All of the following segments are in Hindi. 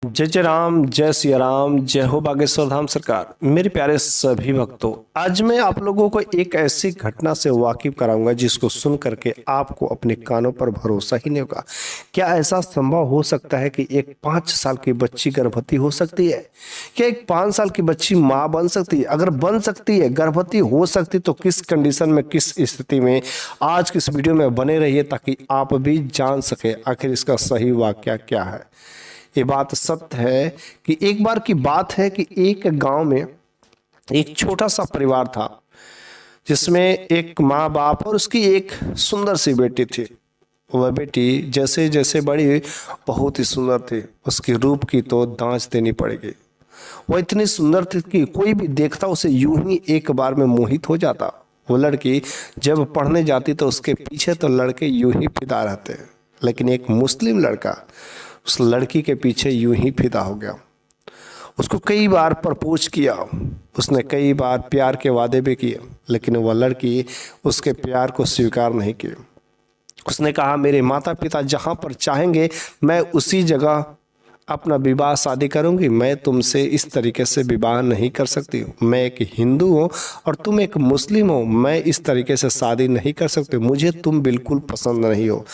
जय जय राम, जय सिया राम, जय हो बागेश्वर धाम सरकार। मेरे प्यारे सभी भक्तों, आज मैं आप लोगों को एक ऐसी घटना से वाकिफ कराऊंगा जिसको सुन करके आपको अपने कानों पर भरोसा ही नहीं होगा। क्या ऐसा संभव हो सकता है कि एक 5 साल की बच्ची गर्भवती हो सकती है? क्या एक 5 साल की बच्ची माँ बन सकती है? अगर बन सकती है, गर्भवती हो सकती, तो किस कंडीशन में, किस स्थिति में? आज की इस वीडियो में बने रहिए ताकि आप भी जान सके आखिर इसका सही वाक्या क्या है। ये बात सत्य है कि एक बार की बात है कि एक गांव में एक छोटा सा परिवार था जिसमें एक माँ बाप और उसकी एक सुंदर सी बेटी थी। वह बेटी जैसे जैसे बड़ी बहुत ही सुंदर थी। उसकी रूप की तो दांच देनी पड़ेगी। वह इतनी सुंदर थी कि कोई भी देखता उसे यूं ही एक बार में मोहित हो जाता। वो लड़की जब पढ़ने जाती तो उसके पीछे तो लड़के यूं ही फिदा रहते, लेकिन एक मुस्लिम लड़का उस लड़की के पीछे यूं ही फिदा हो गया। उसको कई बार प्रपोज किया, उसने कई बार प्यार के वादे भी किए, लेकिन वह लड़की उसके प्यार को स्वीकार नहीं की। उसने कहा, मेरे माता पिता जहाँ पर चाहेंगे मैं उसी जगह अपना विवाह शादी करूंगी। मैं तुमसे इस तरीके से विवाह नहीं कर सकती हूँ। मैं एक हिंदू हूँ और तुम एक मुस्लिम हो। मैं इस तरीके से शादी नहीं कर सकती। मुझे तुम बिल्कुल पसंद नहीं हो।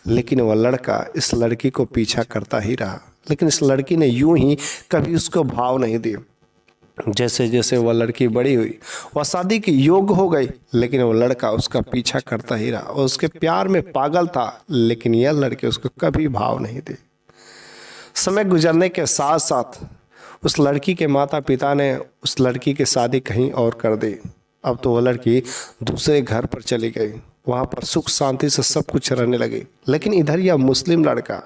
लेकिन वह लड़का इस लड़की को पीछा करता ही रहा, लेकिन इस लड़की ने यूं ही कभी उसको भाव नहीं दिए। जैसे जैसे वह लड़की बड़ी हुई, वह शादी के योग्य हो गई, लेकिन वह लड़का उसका पीछा करता ही रहा और उसके प्यार में पागल था, लेकिन यह लड़की उसको कभी भाव नहीं दी। समय गुजरने के साथ साथ उस लड़की के माता पिता ने उस लड़की की शादी कहीं और कर दी। अब तो वह लड़की दूसरे घर पर चली गई, वहाँ पर सुख शांति से सब कुछ रहने लगी। लेकिन इधर यह मुस्लिम लड़का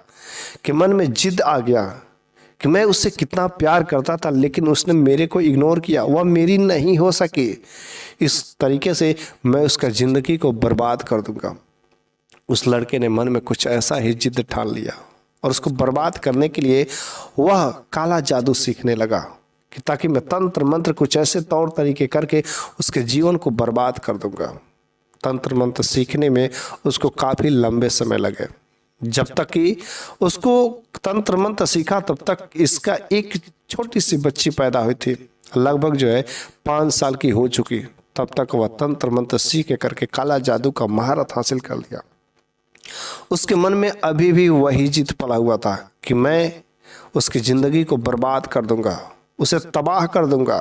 के मन में जिद आ गया कि मैं उससे कितना प्यार करता था, लेकिन उसने मेरे को इग्नोर किया। वह मेरी नहीं हो सकी। इस तरीके से मैं उसका ज़िंदगी को बर्बाद कर दूंगा। उस लड़के ने मन में कुछ ऐसा ही जिद ठान लिया और उसको बर्बाद करने के लिए वह काला जादू सीखने लगा कि ताकि मैं तंत्र मंत्र कुछ ऐसे तौर तरीके करके उसके जीवन को बर्बाद कर दूंगा। तंत्र मंत्र सीखने में उसको काफ़ी लंबे समय लगे। जब तक कि उसको तंत्र मंत्र सीखा तब तक इसका एक छोटी सी बच्ची पैदा हुई थी, लगभग 5 साल की हो चुकी। तब तक वह तंत्र मंत्र सीख करके काला जादू का महारत हासिल कर लिया। उसके मन में अभी भी वही जिद पला हुआ था कि मैं उसकी ज़िंदगी को बर्बाद कर दूंगा, उसे तबाह कर दूंगा।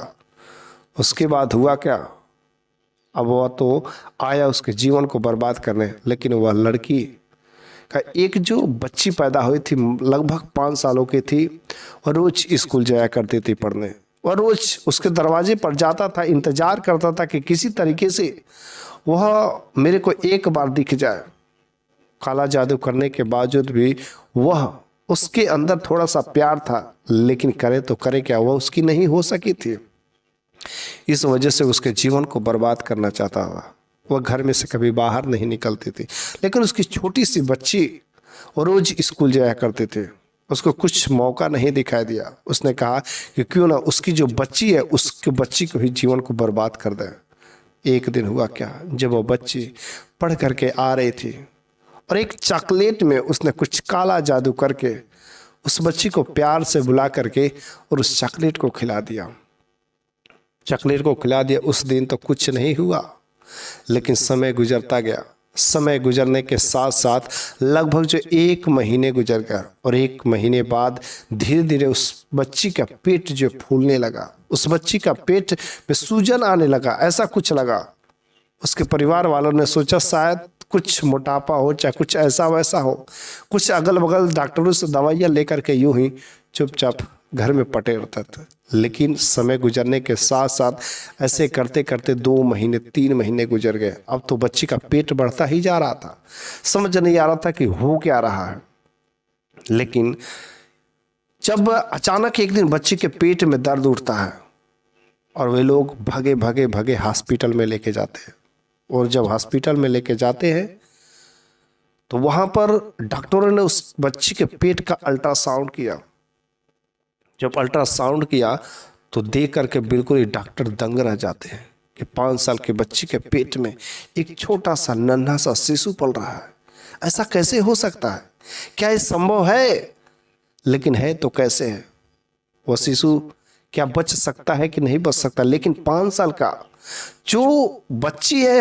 उसके बाद हुआ क्या? अब वह तो आया उसके जीवन को बर्बाद करने, लेकिन वह लड़की का एक जो बच्ची पैदा हुई थी, लगभग 5 सालों की थी, और रोज स्कूल जाया करती थी पढ़ने। और रोज उसके दरवाजे पर जाता था, इंतजार करता था कि किसी तरीके से वह मेरे को एक बार दिख जाए। काला जादू करने के बावजूद भी वह उसके अंदर थोड़ा सा प्यार था, लेकिन करे तो करे क्या, वह उसकी नहीं हो सकी थी। इस वजह से उसके जीवन को बर्बाद करना चाहता था। वह घर में से कभी बाहर नहीं निकलती थी, लेकिन उसकी छोटी सी बच्ची रोज स्कूल जाया करते थे। उसको कुछ मौका नहीं दिखाई दिया। उसने कहा कि क्यों ना उसकी जो बच्ची है उसके बच्ची को ही जीवन को बर्बाद कर दे। एक दिन हुआ क्या, जब वह बच्ची पढ़ करके आ रही थी और एक चॉकलेट में उसने कुछ काला जादू करके उस बच्ची को प्यार से बुला करके और उस चॉकलेट को खिला दिया। चॉकलेट को खिला दिया। उस दिन तो कुछ नहीं हुआ, लेकिन समय गुजरता गया। समय गुजरने के साथ साथ लगभग 1 महीने गुजर गया और 1 महीने बाद धीरे धीरे उस बच्ची का पेट फूलने लगा। उस बच्ची का पेट में सूजन आने लगा, ऐसा कुछ लगा। उसके परिवार वालों ने सोचा शायद कुछ मोटापा हो, चाहे कुछ ऐसा वैसा हो। कुछ अगल बगल डॉक्टरों से दवाइयाँ लेकर के यूं ही चुपचाप घर में पटे रहते थे। लेकिन समय गुजरने के साथ साथ ऐसे करते करते 2 महीने 3 महीने गुजर गए। अब तो बच्ची का पेट बढ़ता ही जा रहा था। समझ नहीं आ रहा था कि हो क्या रहा है। लेकिन जब अचानक एक दिन बच्ची के पेट में दर्द उठता है और वे लोग भागे भागे भागे हॉस्पिटल में लेके जाते हैं। और जब हॉस्पिटल में लेके जाते हैं तो वहां पर डॉक्टरों ने उस बच्ची के पेट का अल्ट्रासाउंड किया। जब अल्ट्रासाउंड किया तो देख करके बिल्कुल ही डॉक्टर दंग रह जाते हैं कि 5 साल के बच्ची के पेट में एक छोटा सा नन्हा सा शिशु पल रहा है। ऐसा कैसे हो सकता है? क्या ये संभव है? लेकिन है तो कैसे है? वह शिशु क्या बच सकता है कि नहीं बच सकता। लेकिन 5 साल का जो बच्ची है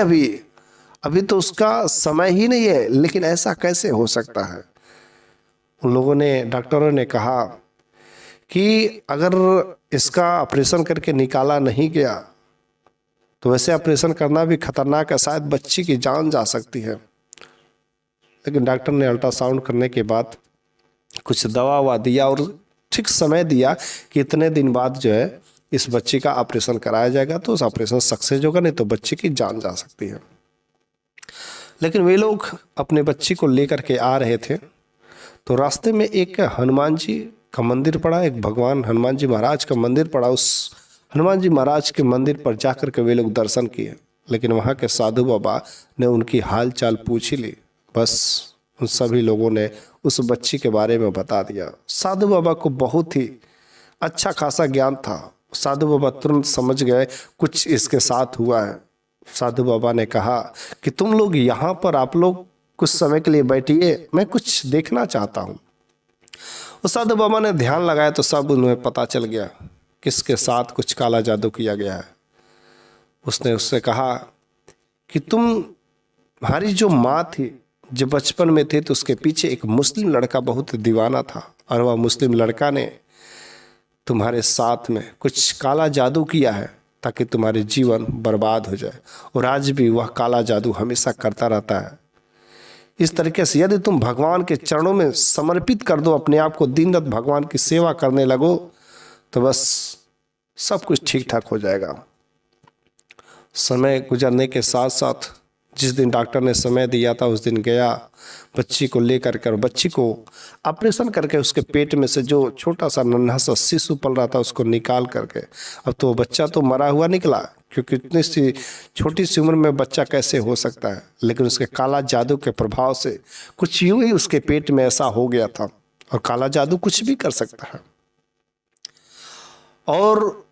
अभी तो उसका समय ही नहीं है, लेकिन ऐसा कैसे हो सकता है। उन लोगों ने, डॉक्टरों ने कहा कि अगर इसका ऑपरेशन करके निकाला नहीं गया तो वैसे ऑपरेशन करना भी खतरनाक है, शायद बच्ची की जान जा सकती है। लेकिन डॉक्टर ने अल्ट्रासाउंड करने के बाद कुछ दवा ववा दिया और ठीक समय दिया कि इतने दिन बाद जो है इस बच्ची का ऑपरेशन कराया जाएगा, तो उस ऑपरेशन सक्सेस होगा, नहीं तो बच्ची की जान जा सकती है। लेकिन वे लोग अपने बच्ची को लेकर के आ रहे थे, तो रास्ते में एक हनुमान जी का मंदिर पड़ा, एक भगवान हनुमान जी महाराज का मंदिर पड़ा। उस हनुमान जी महाराज के मंदिर पर जाकर के वे लोग दर्शन किए। लेकिन वहाँ के साधु बाबा ने उनकी हाल चाल पूछ ही ली। बस उन सभी लोगों ने उस बच्ची के बारे में बता दिया। साधु बाबा को बहुत ही अच्छा खासा ज्ञान था। साधु बाबा तुरंत समझ गए कुछ इसके साथ हुआ है। साधु बाबा ने कहा कि तुम लोग यहाँ पर, आप लोग कुछ समय के लिए बैठिए, मैं कुछ देखना चाहता हूँ। उस साधु बाबा ने ध्यान लगाया तो सब उन्हें पता चल गया किसके साथ कुछ काला जादू किया गया है। उसने उससे कहा कि तुम्हारी जो माँ थी, जब बचपन में थे तो उसके पीछे एक मुस्लिम लड़का बहुत दीवाना था, और वह मुस्लिम लड़का ने तुम्हारे साथ में कुछ काला जादू किया है ताकि तुम्हारे जीवन बर्बाद हो जाए, और आज भी वह काला जादू हमेशा करता रहता है। इस तरीके से यदि तुम भगवान के चरणों में समर्पित कर दो अपने आप को, दिन रात भगवान की सेवा करने लगो, तो बस सब कुछ ठीक ठाक हो जाएगा। समय गुजरने के साथ साथ जिस दिन डॉक्टर ने समय दिया था उस दिन गया, बच्ची को लेकर कर बच्ची को ऑपरेशन करके उसके पेट में से जो छोटा सा नन्हा सा शिशु पल रहा था उसको निकाल करके, अब तो बच्चा तो मरा हुआ निकला, क्योंकि इतनी सी छोटी सी उम्र में बच्चा कैसे हो सकता है। लेकिन उसके काला जादू के प्रभाव से कुछ यूं ही उसके पेट में ऐसा हो गया था, और काला जादू कुछ भी कर सकता है। और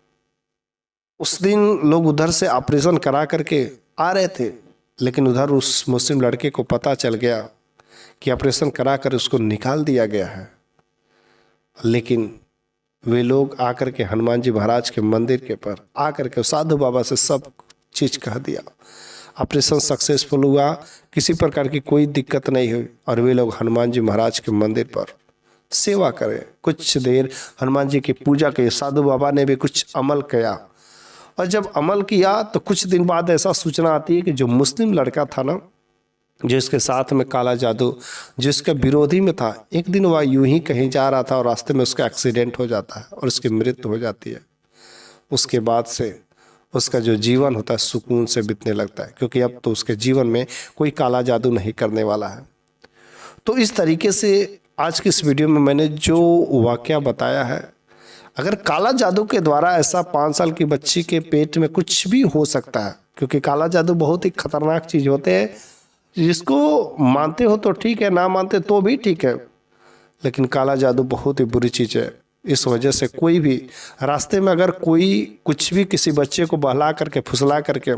उस दिन लोग उधर से ऑपरेशन करा करके आ रहे थे, लेकिन उधर उस मुस्लिम लड़के को पता चल गया कि ऑपरेशन करा कर उसको निकाल दिया गया है। लेकिन वे लोग आकर के हनुमान जी महाराज के मंदिर के पर आकर के साधु बाबा से सब चीज़ कह दिया। ऑपरेशन सक्सेसफुल हुआ, किसी प्रकार की कोई दिक्कत नहीं हुई, और वे लोग हनुमान जी महाराज के मंदिर पर सेवा करें। कुछ देर हनुमान जी की पूजा की, साधु बाबा ने भी कुछ अमल किया, और जब अमल किया तो कुछ दिन बाद ऐसा सूचना आती है कि जो मुस्लिम लड़का था ना, जिसके साथ में काला जादू, जिसके विरोधी में था, एक दिन वह यूं ही कहीं जा रहा था और रास्ते में उसका एक्सीडेंट हो जाता है और उसकी मृत्यु हो जाती है। उसके बाद से उसका जो जीवन होता है सुकून से बीतने लगता है, क्योंकि अब तो उसके जीवन में कोई काला जादू नहीं करने वाला है। तो इस तरीके से आज की इस वीडियो में मैंने जो वाकया बताया है, अगर काला जादू के द्वारा ऐसा 5 साल की बच्ची के पेट में कुछ भी हो सकता है, क्योंकि काला जादू बहुत ही खतरनाक चीज़ होते हैं। जिसको मानते हो तो ठीक है, ना मानते तो भी ठीक है, लेकिन काला जादू बहुत ही बुरी चीज़ है। इस वजह से कोई भी रास्ते में अगर कोई कुछ भी किसी बच्चे को बहला करके फुसला करके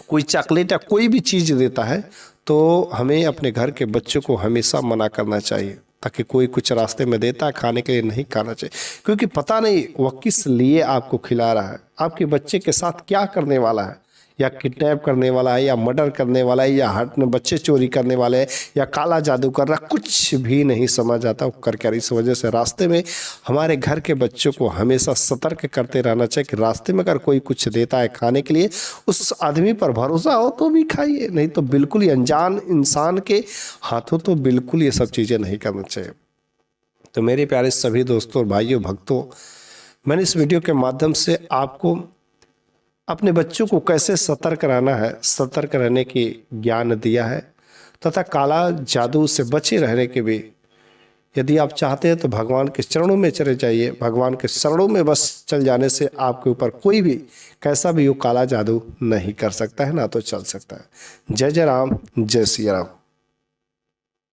कोई चॉकलेट या कोई भी चीज़ देता है, तो हमें अपने घर के बच्चों को हमेशा मना करना चाहिए, ताकि कोई कुछ रास्ते में देता है खाने के लिए नहीं खाना चाहिए, क्योंकि पता नहीं वह किस लिए आपको खिला रहा है, आपके बच्चे के साथ क्या करने वाला है, या किडनैप करने वाला है, या मर्डर करने वाला है, या हाथ में बच्चे चोरी करने वाले है, या काला जादू कर रहा, कुछ भी नहीं समझ आता वो कर क्या। इस वजह से रास्ते में हमारे घर के बच्चों को हमेशा सतर्क करते रहना चाहिए कि रास्ते में अगर कोई कुछ देता है खाने के लिए, उस आदमी पर भरोसा हो तो भी खाइए, नहीं तो बिल्कुल ही अनजान इंसान के हाथों तो बिल्कुल ये सब चीज़ें नहीं करना चाहिए। तो मेरे प्यारे सभी दोस्तों और भाइयों भक्तों, मैंने इस वीडियो के माध्यम से आपको अपने बच्चों को कैसे सतर्क रहना है, सतर्क रहने की ज्ञान दिया है, तथा काला जादू से बचे रहने के भी यदि आप चाहते हैं तो भगवान के चरणों में चले जाइए। भगवान के चरणों में बस चल जाने से आपके ऊपर कोई भी कैसा भी वो काला जादू नहीं कर सकता है, ना तो चल सकता है। जय जय राम, जय सिया राम।